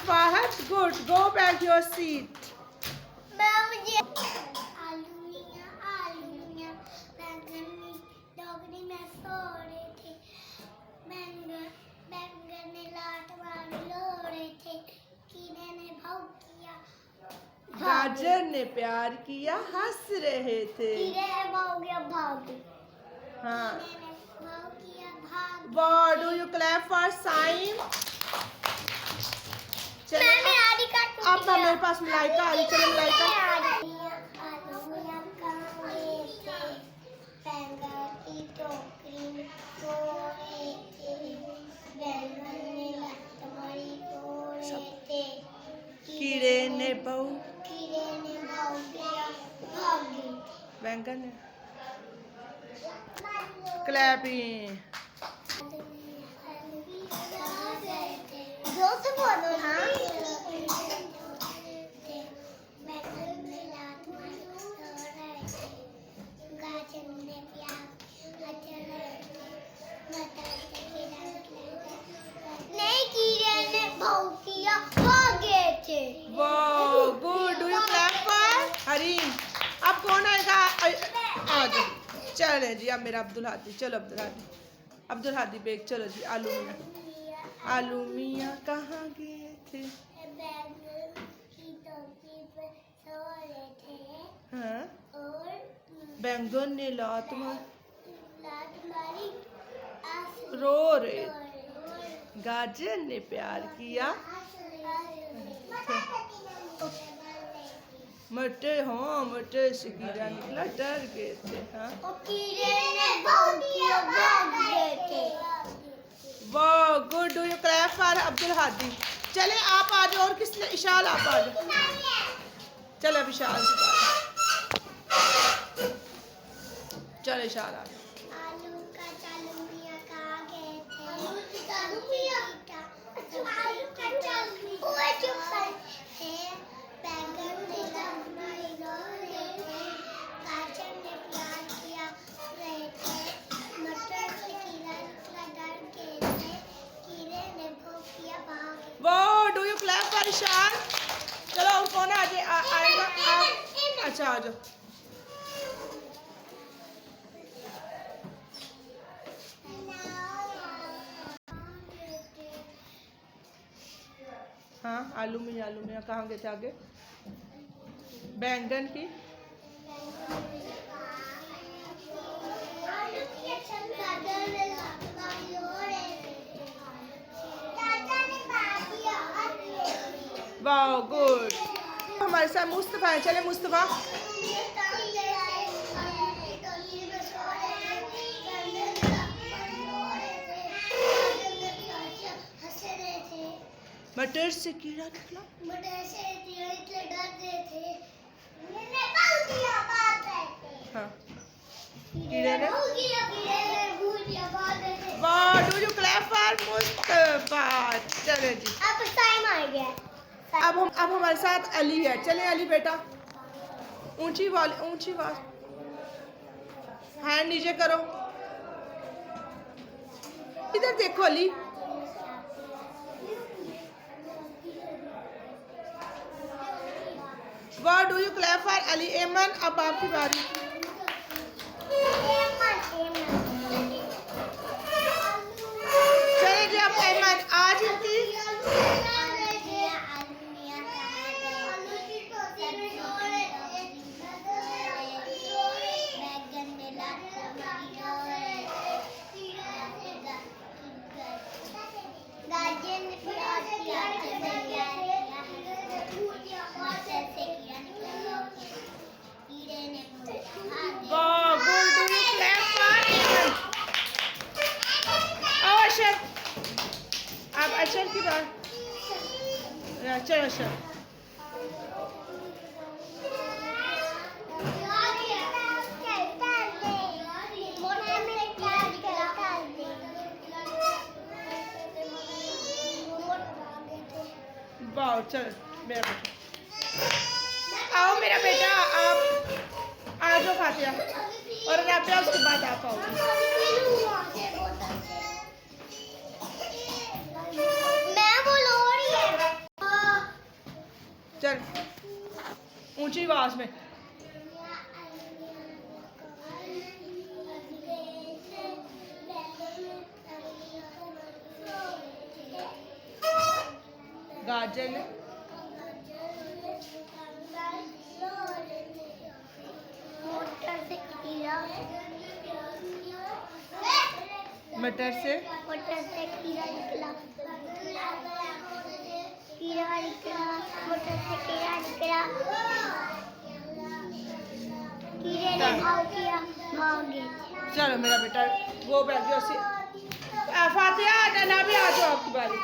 Fahad, good. Go back your seat. मुझे आलू मियां बैंगन डोगरी में सो रहे थे। बैंगन ने लात मारी लो रहे थे। कीड़े ने भाव किया, गाजर ने प्यार किया, हंस रहे थे। कीड़े ने भाव किया, भाग। हाँ। कीड़े ने भाव किया, भाग। What do you clap for Saim? मैंने आधी काट अब तो मेरे पास मलाइका आ रही, चलो मलाइका। आलू मियां कहाँ गए थे? बैंगन की टोकरी में सो रहे थे। बैंगन ने लात मारी रो रहे थे। कीड़े ने भाव किया, भागी। बैंगन ने क्लैपिंग। जो से बोलो हाँ। गाजर ने प्याज नहीं, कीड़े ने भाव किया, भागे थे। Wow, good. Do you clap for Hareem? अब कौन आएगा? आ जाओ। चले जी, अब मेरा अब्दुल हादी। चलो अब्दुल हादी बेग। चलो जी, आलू मियां कहाँ गए थे? बैंगन की टोकरी पे सो रहे थे। हाँ। और बैंगन ने लात मारी रो रहे। गाजर ने प्यार किया। मटर से कीड़ा निकला, डर गए थे। हाँ। और कीड़े ने भाग किया, भाग गए थे। वाह, good. Do you clap for Abdul Hadi? चले आप आ जाओ। और किसने? इशाल आप आ जाओ। चलो अब इशाल की बात। चलो इशाल आ जाओ। आलू मियां कहाँ गए थे? बैंगन ने लात मारी रो रहे थे। गाजर ने प्यार किया रहे थे। मटर से कीड़ा निकला, डर गए थे। कीड़े ने भाव किया, भाग। वाह, do you clap for Ishal? चलो और कौन आएगा? अच्छा आ जाओ। हाँ, आलू मियां कहाँ गए थे? आगे बैंगन की वाह, गुड। हमारे साथ मुस्तफा है। चले मुस्तफा। मटर से कीड़ा निकला, डरते थे। मैंने भाव किया, भाग गए थे। हाँ। कीड़े ने भाग गए थे। वाह, do you clap for Mustafa? चले जी, अब टाइम आ गया। अब हमारे साथ अली है। चले अली बेटा, ऊंची आवाज, हैंड नीचे करो। इधर देखो अली। वाह, do you clap for Ali? एमन, अब आपकी बारी। चले जी, अब एमन आज इनकी अब अशर की बात। चलो अशर। वाह, चलो मेरा बेटा आओ। मेरा बेटा आप आ जाओ फातिया, और राबिया उसके बाद आप आओगे। मैं बोल रही है। चल ऊंची आवाज में। गाजर ने मटर से खीरा निकला, खीरा निकला, मटर से खीरा निकला, खीरे ने भाव किया मांगे। चलो मेरा बेटा वो बैठ जाओ। फातिहा नैना भी आ जाओ आपकी बारी।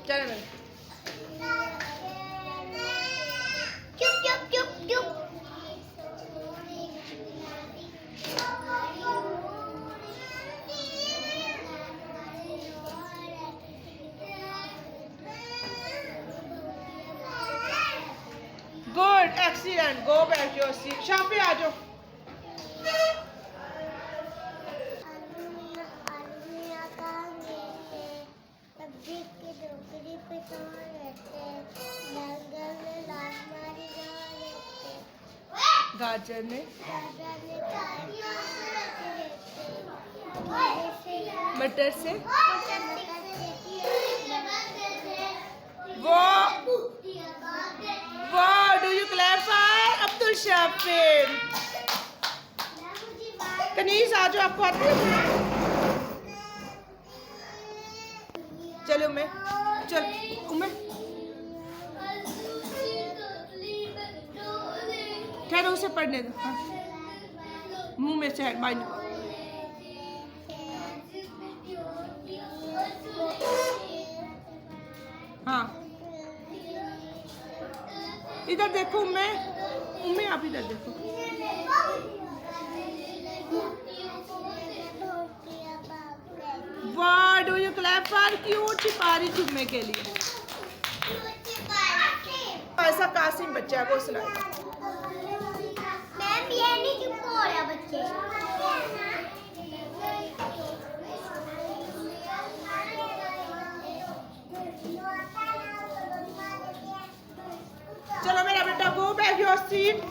चलो मेरे चुप चुप चुप चुप। Good excellent. Go back your seat. Shafi आ जाओ। गाजर ने मटर से वो do you clap for Abdul Shafir. Kaneez आ जाओ, आपको आती है? चलो मैं चल उम्मे ठहरो, उसे पढ़ने दो। हाँ। मुंह में से बाहर निकालो। हाँ इधर देखो उम्मे, उम्मे आप इधर देखो। वाह do you clap for cute सिपारी जुम्मे के लिए। ऐसा कासिम बच्चा है, वो सुनाएगा। मैम ये नहीं चुप हो रहा बच्चे। चलो मेरा बेटा गो बैक योर सीट।